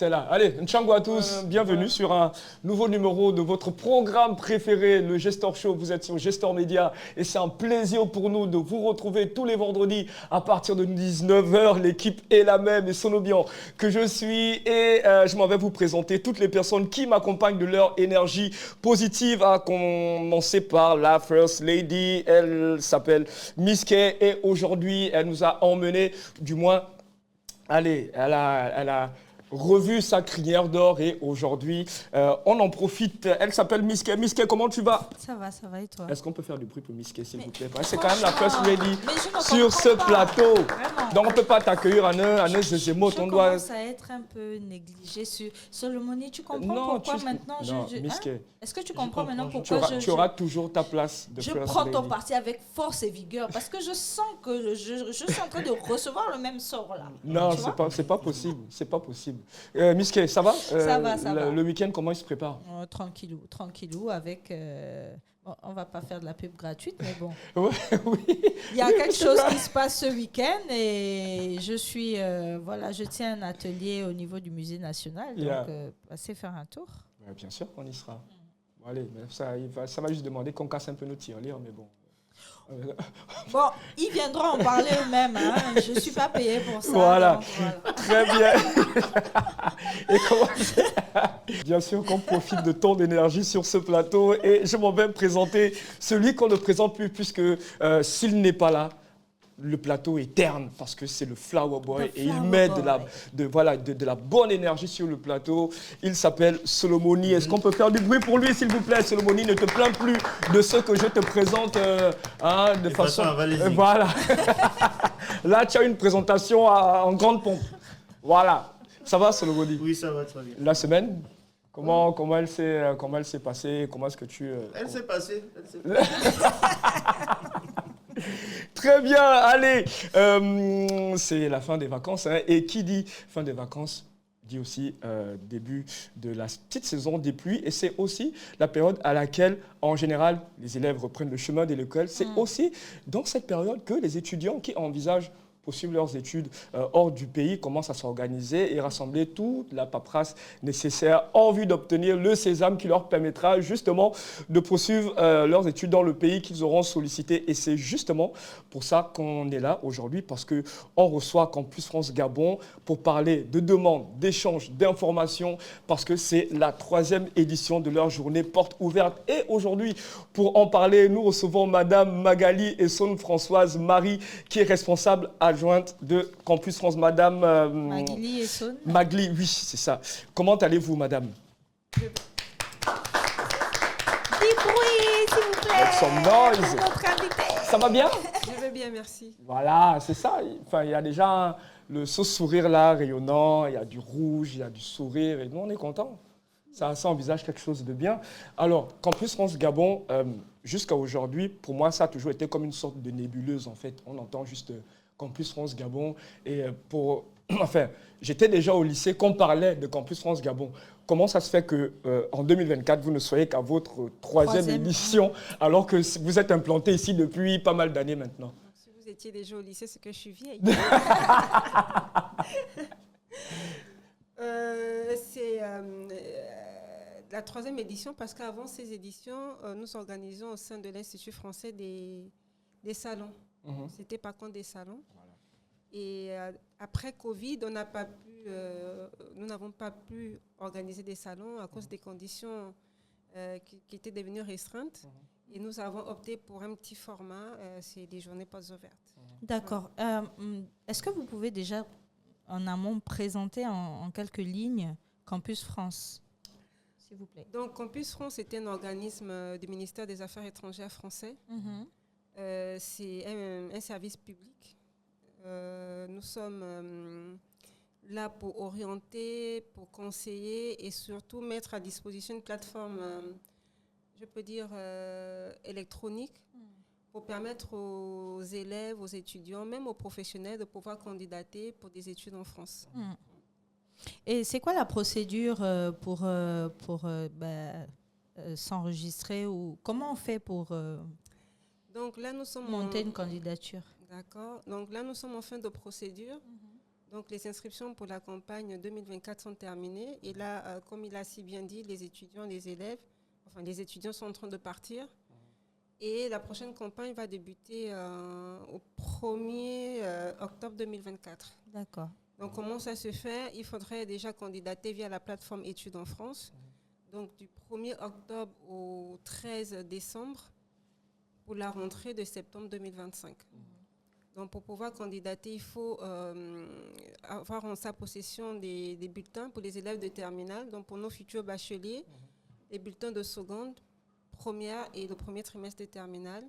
c'est là. Allez, Nchango à tous, bienvenue sur un nouveau numéro de votre programme préféré, le Gestor Show. Vous êtes sur Gestor Média et c'est un plaisir pour nous de vous retrouver tous les vendredis à partir de 19h. L'équipe est la même et Sonobian que je suis et je m'en vais vous présenter toutes les personnes qui m'accompagnent de leur énergie positive, à commencer par la First Lady. Elle s'appelle Miss Kay et aujourd'hui, elle nous a emmenés, du moins, allez, elle a revu sa crinière d'or et aujourd'hui, on en profite. Elle s'appelle Miss Kay. Miss Kay, comment tu vas? Ça va et toi? Est-ce qu'on peut faire du bruit pour Miss Kay, s'il vous plaît? C'est quand même la First Lady sur sur ce plateau. Vraiment. Donc, on ne peut pas t'accueillir en un de mots. Je commence à être un peu négligée sur le monnaie. Tu comprends pourquoi maintenant Miss Kay, Est-ce que tu comprends maintenant pourquoi tu auras toujours ta place de je First prends Lady. ton parti avec force et vigueur parce que je sens que je suis en train de recevoir le même sort là. Non, c'est pas possible. C'est pas possible. Miss Kay, ça va? Ça va. Le week-end, comment il se prépare? Tranquillou avec... Bon, on va pas faire de la pub gratuite, mais bon. Ouais, oui. Il y a quelque chose qui se passe ce week-end et je tiens un atelier au niveau du Musée national, donc passez faire un tour. Ouais, bien sûr qu'on y sera. Bon, allez, ça va juste demander qu'on casse un peu nos tirelires, mais bon. Bon, ils viendront en parler eux-mêmes. Hein. Je ne suis pas payée pour ça. Voilà. Donc, voilà. Très bien. Et bien sûr qu'on profite de ton énergie sur ce plateau. Et je m'en vais me présenter celui qu'on ne présente plus, puisque s'il n'est pas là, le plateau est terne parce que c'est le Flower Boy et il met de la bonne énergie sur le plateau. Il s'appelle Solomoni. Est-ce qu'on peut faire du bruit pour lui, s'il vous plaît? Solomoni, ne te plains plus de ce que je te présente de façon... Voilà. Là, tu as une présentation en grande pompe. Voilà. Ça va, Solomoni? Oui, ça va très bien. La semaine, comment elle s'est passée? Comment est-ce que tu... Elle s'est passée. Très bien, allez, c'est la fin des vacances, hein, et qui dit fin des vacances dit aussi début de la petite saison des pluies, et c'est aussi la période à laquelle, en général, les élèves reprennent le chemin de l'école. C'est aussi dans cette période que les étudiants qui envisagent poursuivre leurs études hors du pays commencent à s'organiser et rassembler toute la paperasse nécessaire en vue d'obtenir le sésame qui leur permettra justement de poursuivre leurs études dans le pays qu'ils auront sollicité. Et c'est justement pour ça qu'on est là aujourd'hui, parce qu'on reçoit Campus France Gabon pour parler de demandes, d'échanges, d'informations, parce que c'est la 3e édition de leur journée porte ouverte. Et aujourd'hui, pour en parler, nous recevons Madame Magali Essonne-Françoise Marie, qui est responsable adjointe de Campus France. Madame... Magali Essonne. Magli, oui, c'est ça. Comment allez-vous, madame? Dis bruit, s'il vous plaît. Make some noise. Notre invité. Ça va bien? Je vais bien, merci. Voilà, c'est ça. Enfin, il y a déjà le sourire là, rayonnant, il y a du rouge, il y a du sourire, et nous, on est contents. Ça envisage quelque chose de bien. Alors, Campus France Gabon, jusqu'à aujourd'hui, pour moi, ça a toujours été comme une sorte de nébuleuse, en fait. On entend juste Campus France Gabon. Et enfin, j'étais déjà au lycée qu'on parlait de Campus France Gabon. Comment ça se fait qu'en 2024, vous ne soyez qu'à votre troisième édition, alors que vous êtes implanté ici depuis pas mal d'années maintenant? Si vous étiez déjà au lycée, c'est que je suis vieille. C'est la 3e édition, parce qu'avant ces éditions, nous organisons au sein de l'Institut français des salons. C'était par contre des salons. Voilà. Et après Covid, nous n'avons pas pu organiser des salons à cause des conditions qui étaient devenues restreintes. Et nous avons opté pour un petit format, c'est des journées portes ouvertes. D'accord. Est-ce que vous pouvez déjà, en amont, présenter en quelques lignes Campus France, s'il vous plaît? Donc, Campus France est un organisme du ministère des Affaires étrangères français. C'est un service public. Nous sommes là pour orienter, pour conseiller et surtout mettre à disposition une plateforme, je peux dire, électronique, pour permettre aux élèves, aux étudiants, même aux professionnels de pouvoir candidater pour des études en France. Et c'est quoi la procédure pour s'enregistrer, ou comment on fait pour Donc là, nous sommes monter une candidature? D'accord. Donc là, nous sommes en fin de procédure. Donc, les inscriptions pour la campagne 2024 sont terminées. Et là, comme il a si bien dit, les étudiants sont en train de partir. Et la prochaine campagne va débuter au 1er octobre 2024. D'accord. Donc, comment ça se fait? Il faudrait déjà candidater via la plateforme Études en France. Donc, du 1er octobre au 13 décembre pour la rentrée de septembre 2025. Donc, pour pouvoir candidater, il faut avoir en sa possession des bulletins pour les élèves de terminale. Donc, pour nos futurs bacheliers, les bulletins de seconde, première et le premier trimestre de terminale.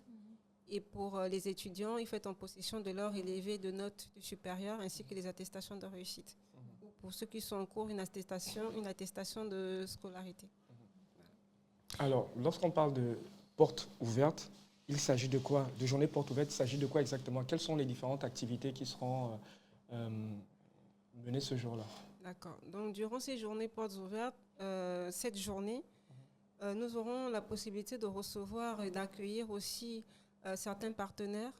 Et pour les étudiants, il faut être en possession de leur élevé de notes supérieures ainsi que les attestations de réussite. Ou pour ceux qui sont en cours, une attestation de scolarité. Alors, lorsqu'on parle de portes ouvertes, il s'agit de quoi? De journée porte ouverte, il s'agit de quoi exactement? Quelles sont les différentes activités qui seront menées ce jour-là? D'accord. Donc, durant ces journées portes ouvertes, cette journée, nous aurons la possibilité de recevoir et d'accueillir aussi certains partenaires,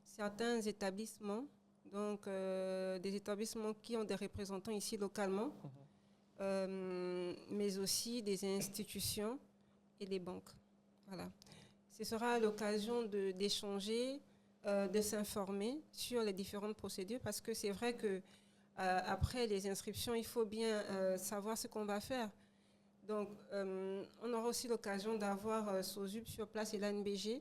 certains établissements, donc des établissements qui ont des représentants ici localement, mais aussi des institutions et des banques. Voilà. Ce sera l'occasion d'échanger, de s'informer sur les différentes procédures, parce que c'est vrai que après les inscriptions, il faut bien savoir ce qu'on va faire. Donc, on aura aussi l'occasion d'avoir SOSUB sur place et l'ANBG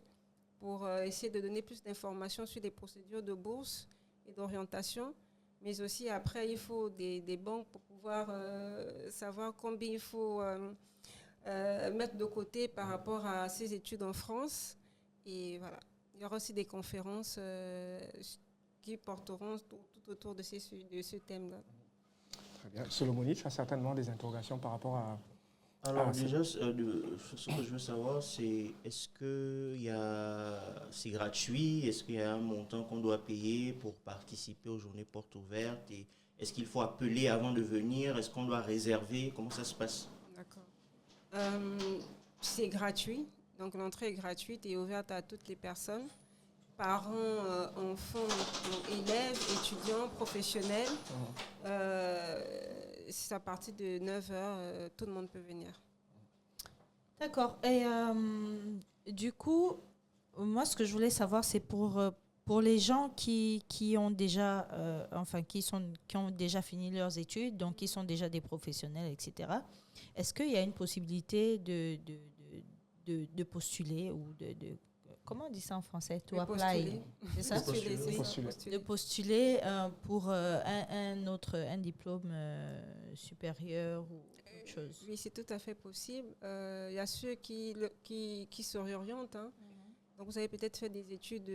pour essayer de donner plus d'informations sur les procédures de bourse et d'orientation. Mais aussi, après, il faut des banques pour pouvoir savoir combien il faut mettre de côté par rapport à ses études en France. Et voilà. Il y aura aussi des conférences qui porteront tout autour de ce thème-là. Très bien. Solomoni, tu as certainement des interrogations par rapport à... Alors déjà, ce que je veux savoir, c'est est-ce que c'est gratuit? Est-ce qu'il y a un montant qu'on doit payer pour participer aux journées portes ouvertes? Et est-ce qu'il faut appeler avant de venir? Est-ce qu'on doit réserver? Comment ça se passe? D'accord. C'est gratuit. Donc l'entrée est gratuite et ouverte à toutes les personnes. Parents, enfants, élèves, étudiants, professionnels. C'est à partir de 9h, tout le monde peut venir. D'accord. Et du coup, moi, ce que je voulais savoir, c'est pour les gens qui ont déjà, qui ont déjà fini leurs études, donc qui sont déjà des professionnels, etc. Est-ce qu'il y a une possibilité de postuler ou comment on dit ça en français? To apply. C'est ça? De postuler pour un diplôme supérieur ou autre chose. Oui, c'est tout à fait possible. Il y a ceux qui se réorientent. Hein. Donc, vous avez peut-être fait des études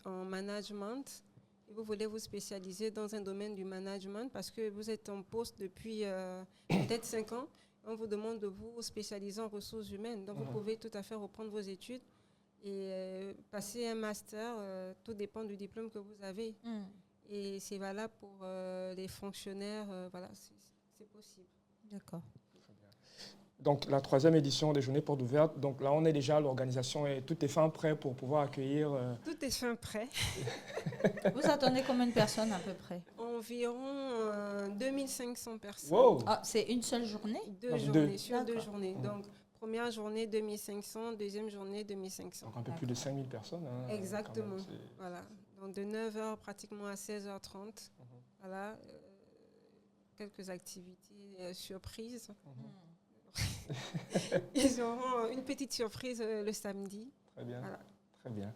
en management et vous voulez vous spécialiser dans un domaine du management parce que vous êtes en poste depuis peut-être 5 ans. On vous demande de vous spécialiser en ressources humaines. Donc, vous pouvez tout à fait reprendre vos études et passer un master, tout dépend du diplôme que vous avez. Et c'est valable pour les fonctionnaires, voilà, c'est possible. D'accord. Donc, la 3e édition des Journées Portes Ouvertes. Donc là, on est déjà à l'organisation et tout est fin prêt pour pouvoir accueillir... Tout est fin prêt. Vous attendez combien de personnes à peu près? Environ 2500 personnes. Wow. Ah, c'est une seule journée? Deux journées, sur 2 journées. Donc, première journée, 2500. Deuxième journée, 2500. Donc, un peu plus de 5000 personnes. Hein, exactement. Voilà. Donc, de 9h pratiquement à 16h30. Voilà. Quelques activités surprises. Ils auront une petite surprise le samedi. Très bien. Voilà. Très bien.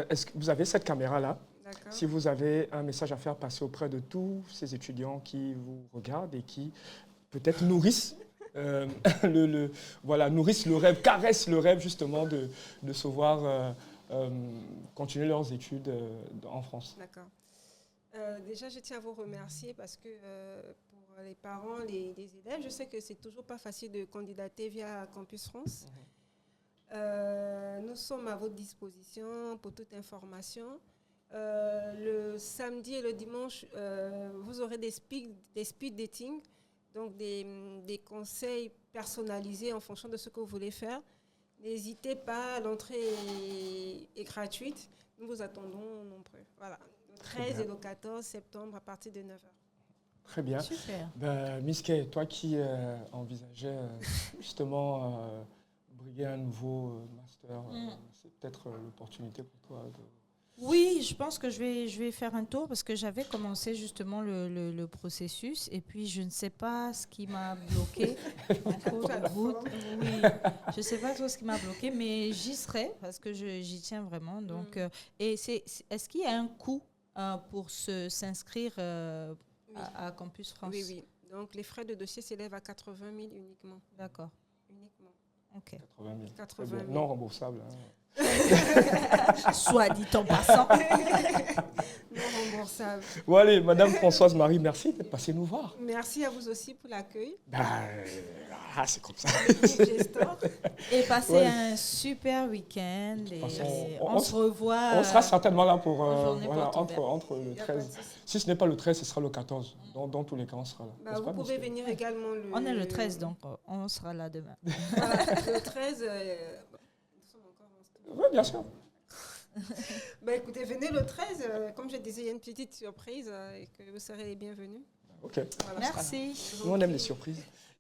Est-ce que vous avez cette caméra-là? D'accord. Si vous avez un message à faire passer auprès de tous ces étudiants qui vous regardent et qui peut-être nourrissent nourrissent le rêve, caressent le rêve justement de se voir continuer leurs études en France. D'accord. Déjà, je tiens à vous remercier parce que pour les parents, les élèves, je sais que c'est toujours pas facile de candidater via Campus France. Nous sommes à votre disposition pour toute information. Le samedi et le dimanche, vous aurez des speed dating, donc des conseils personnalisés en fonction de ce que vous voulez faire. N'hésitez pas, l'entrée est gratuite. Nous vous attendons nombreux. Voilà. 13 et le 14 septembre à partir de 9h. Très bien. Super. Miss Kay, toi qui envisageais justement briguer un nouveau master, c'est peut-être l'opportunité pour toi de... Oui, je pense que je vais faire un tour parce que j'avais commencé justement le processus et puis je ne sais pas ce qui m'a bloqué. Oui, je ne sais pas trop ce qui m'a bloqué, mais j'y serai parce que j'y tiens vraiment. Donc, et est-ce qu'il y a un coût pour s'inscrire à Campus France? Oui, oui. Donc, les frais de dossier s'élèvent à 80 000 uniquement. D'accord. Uniquement. Ok. 80 000. 80 000. Non remboursable. Hein. Soit dit en passant. Non remboursable. Bon, allez, Madame Françoise-Marie, merci d'être passée nous voir. Merci à vous aussi pour l'accueil. C'est comme ça. Et passez Ouais. un super week-end. Et façon, on se revoit. On sera certainement là pour journée porte entre le 13. Si ce n'est pas le 13, ce sera le 14. Dans tous les cas, on sera là. Vous pouvez venir également le... On est le 13, donc on sera là demain. Voilà, le 13, nous sommes encore en studio. Oui, bien sûr. Écoutez, venez le 13. Comme je disais, il y a une petite surprise et que vous serez les bienvenus. Ok. Voilà. Merci. Nous, on aime les surprises.